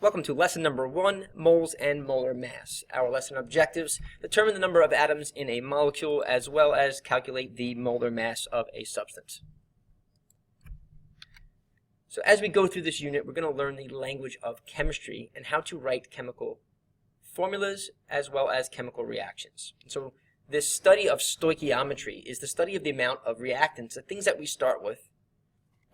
Welcome to lesson number 1, moles and molar mass. Our lesson objectives: determine the number of atoms in a molecule as well as calculate the molar mass of a substance. So as we go through this unit, we're going to learn the language of chemistry and how to write chemical formulas as well as chemical reactions. So this study of stoichiometry is the study of the amount of reactants, the things that we start with,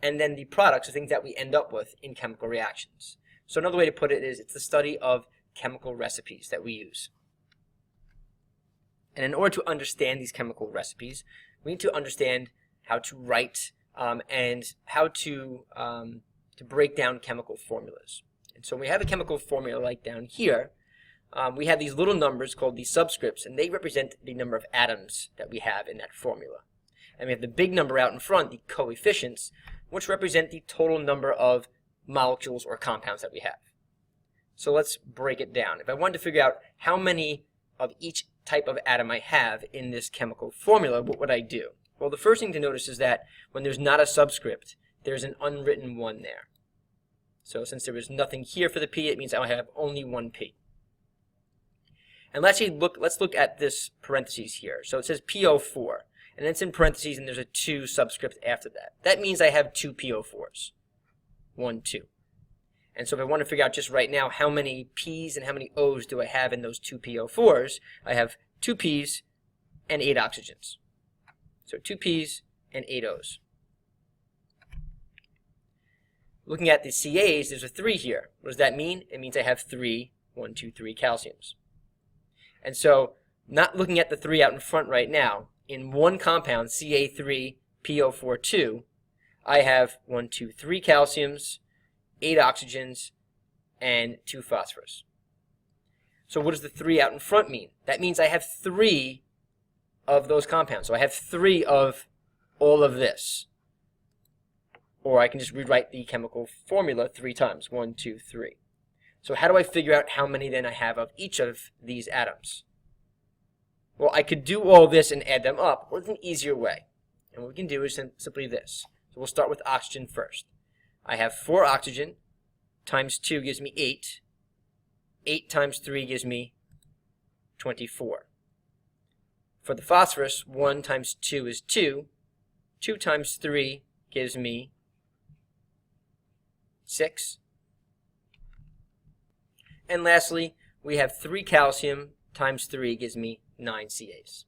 and then the products, the things that we end up with in chemical reactions. So another way to put it is it's the study of chemical recipes that we use. And in order to understand these chemical recipes, we need to understand how to write and how to break down chemical formulas. And so when we have a chemical formula like down here, we have these little numbers called the subscripts, and they represent the number of atoms that we have in that formula. And we have the big number out in front, the coefficients, which represent the total number of molecules or compounds that we have. So let's break it down. If I wanted to figure out how many of each type of atom I have in this chemical formula, what would I do? Well, the first thing to notice is that when there's not a subscript, there's an unwritten 1 there. So since there was nothing here for the P, it means I have only one P. And let's look at this parentheses here. So it says PO4, and it's in parentheses, and there's a 2 subscript after that. That means I have 2 PO4s. 1, 2. And so if I want to figure out just right now how many P's and how many O's do I have in those 2 PO4s, I have 2 P's and 8 oxygens. So 2 P's and 8 O's. Looking at the CAs, there's a 3 here. What does that mean? It means I have 3 calciums. And so, not looking at the 3 out in front right now, in one compound, Ca3PO42, I have 3 calciums, 8 oxygens, and 2 phosphorus. So what does the 3 out in front mean? That means I have 3 of those compounds. So I have 3 of all of this. Or I can just rewrite the chemical formula 3 times. 1, 2, 3. So how do I figure out how many then I have of each of these atoms? Well, I could do all this and add them up, or there's an easier way. And what we can do is simply this. So we'll start with oxygen first. I have 4 oxygen times 2 gives me 8. 8 times 3 gives me 24. For the phosphorus, 1 times 2 is 2. 2 times 3 gives me 6. And lastly, we have 3 calcium times 3 gives me 9 CAs.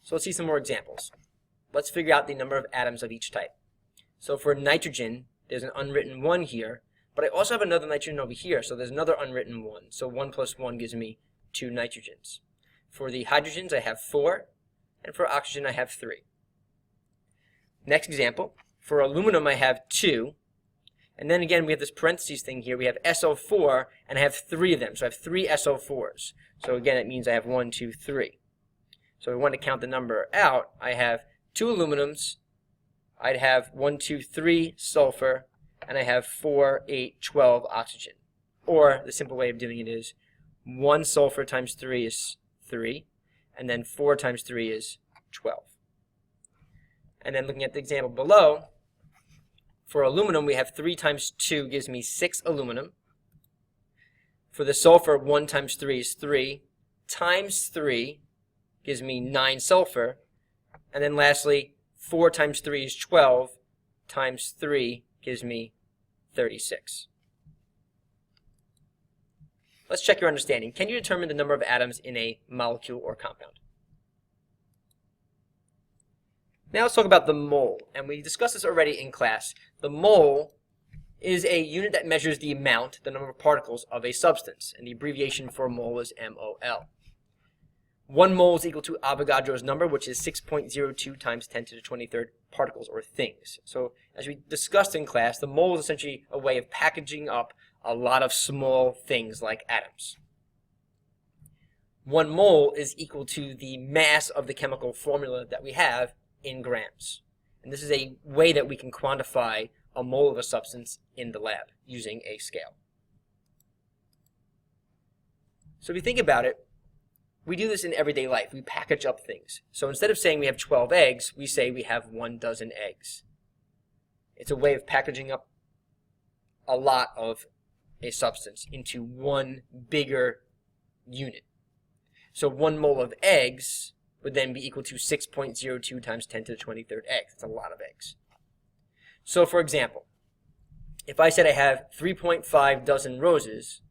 So let's see some more examples. Let's figure out the number of atoms of each type. So for nitrogen, there's an unwritten 1 here, but I also have another nitrogen over here, so there's another unwritten 1. So 1 plus 1 gives me 2 nitrogens. For the hydrogens, I have 4, and for oxygen, I have 3. Next example, for aluminum, I have 2, and then again, we have this parentheses thing here. We have SO4, and I have 3 of them, so I have 3 SO4s. So again, it means I have 1, 2, 3. So if we want to count the number out, I have 2 aluminums, I'd have 1, 2, 3 sulfur, and I have 4, 8, 12 oxygen. Or the simple way of doing it is 1 sulfur times 3 is 3, and then 4 times 3 is 12. And then looking at the example below, for aluminum, we have 3 times 2 gives me 6 aluminum. For the sulfur, 1 times 3 is 3, times 3 gives me 9 sulfur. And then lastly, 4 times 3 is 12, times 3 gives me 36. Let's check your understanding. Can you determine the number of atoms in a molecule or compound? Now let's talk about the mole. And we discussed this already in class. The mole is a unit that measures the amount, the number of particles of a substance. And the abbreviation for mole is MOL. 1 mole is equal to Avogadro's number, which is 6.02 times 10 to the 23rd particles or things. So as we discussed in class, the mole is essentially a way of packaging up a lot of small things like atoms. 1 mole is equal to the mass of the chemical formula that we have in grams. And this is a way that we can quantify a mole of a substance in the lab using a scale. So if you think about it, we do this in everyday life. We package up things. So instead of saying we have 12 eggs, we say we have 1 dozen eggs. It's a way of packaging up a lot of a substance into one bigger unit. So 1 mole of eggs would then be equal to 6.02 times 10 to the 23rd eggs. That's a lot of eggs. So for example, if I said I have 3.5 dozen roses,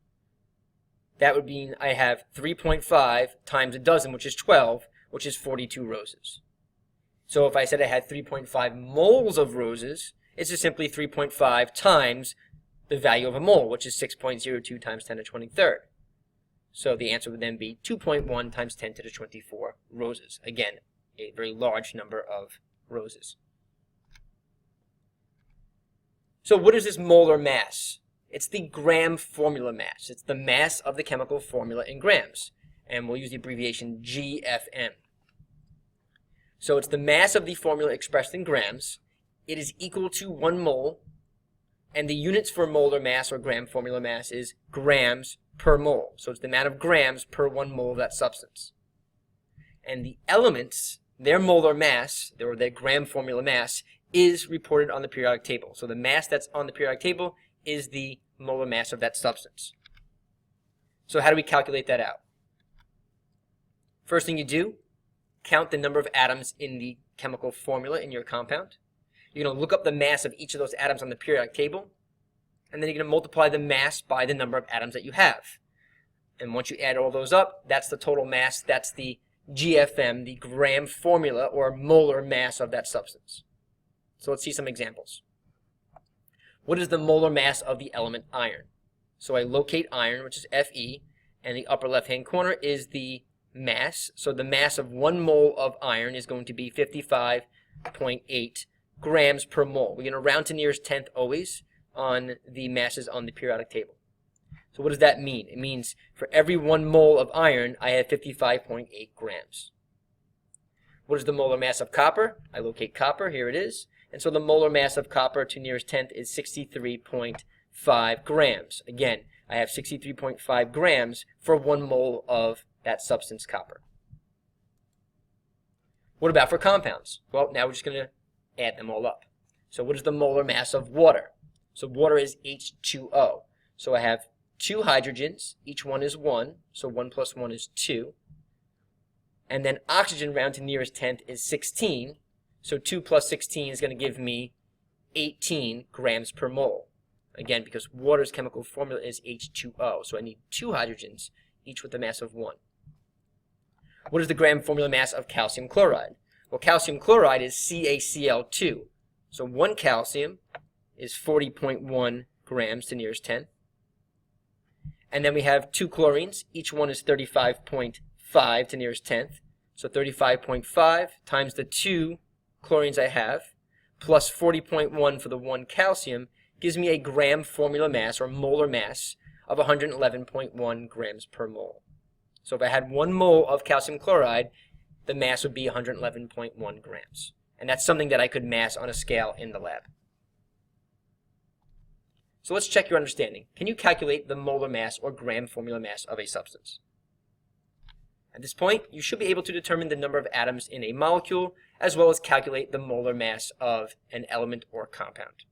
that would mean I have 3.5 times a dozen, which is 12, which is 42 roses. So if I said I had 3.5 moles of roses, it's just simply 3.5 times the value of a mole, which is 6.02 times 10 to the 23rd. So the answer would then be 2.1 times 10 to the 24 roses. Again, a very large number of roses. So what is this molar mass? It's the gram formula mass. It's the mass of the chemical formula in grams. And we'll use the abbreviation GFM. So it's the mass of the formula expressed in grams. It is equal to 1 mole. And the units for molar mass or gram formula mass is grams per mole. So it's the amount of grams per 1 mole of that substance. And the elements, their molar mass, or their gram formula mass, is reported on the periodic table. So the mass that's on the periodic table is the molar mass of that substance. So how do we calculate that out? First thing you do, count the number of atoms in the chemical formula in your compound. You're going to look up the mass of each of those atoms on the periodic table, and then you're going to multiply the mass by the number of atoms that you have. And once you add all those up, that's the total mass. That's the GFM, the gram formula or molar mass of that substance. So let's see some examples. What is the molar mass of the element iron? So I locate iron, which is Fe, and the upper left-hand corner is the mass. So the mass of 1 mole of iron is going to be 55.8 grams per mole. We're going to round to nearest tenth always on the masses on the periodic table. So what does that mean? It means for every 1 mole of iron, I have 55.8 grams. What is the molar mass of copper? I locate copper. Here it is. And so the molar mass of copper to nearest tenth is 63.5 grams. Again, I have 63.5 grams for 1 mole of that substance copper. What about for compounds? Well, now we're just going to add them all up. So what is the molar mass of water? So water is H2O. So I have 2 hydrogens. Each one is 1. So 1 plus 1 is 2. And then oxygen round to nearest tenth is 16. So 2 plus 16 is going to give me 18 grams per mole. Again, because water's chemical formula is H2O. So I need 2 hydrogens, each with a mass of 1. What is the gram formula mass of calcium chloride? Well, calcium chloride is CaCl2. So 1 calcium is 40.1 grams to nearest tenth. And then we have 2 chlorines. Each one is 35.5 to nearest tenth. So 35.5 times the 2 chlorines I have, plus 40.1 for the 1 calcium, gives me a gram formula mass or molar mass of 111.1 grams per mole. So if I had 1 mole of calcium chloride, the mass would be 111.1 grams. And that's something that I could mass on a scale in the lab. So let's check your understanding. Can you calculate the molar mass or gram formula mass of a substance? At this point, you should be able to determine the number of atoms in a molecule, as well as calculate the molar mass of an element or compound.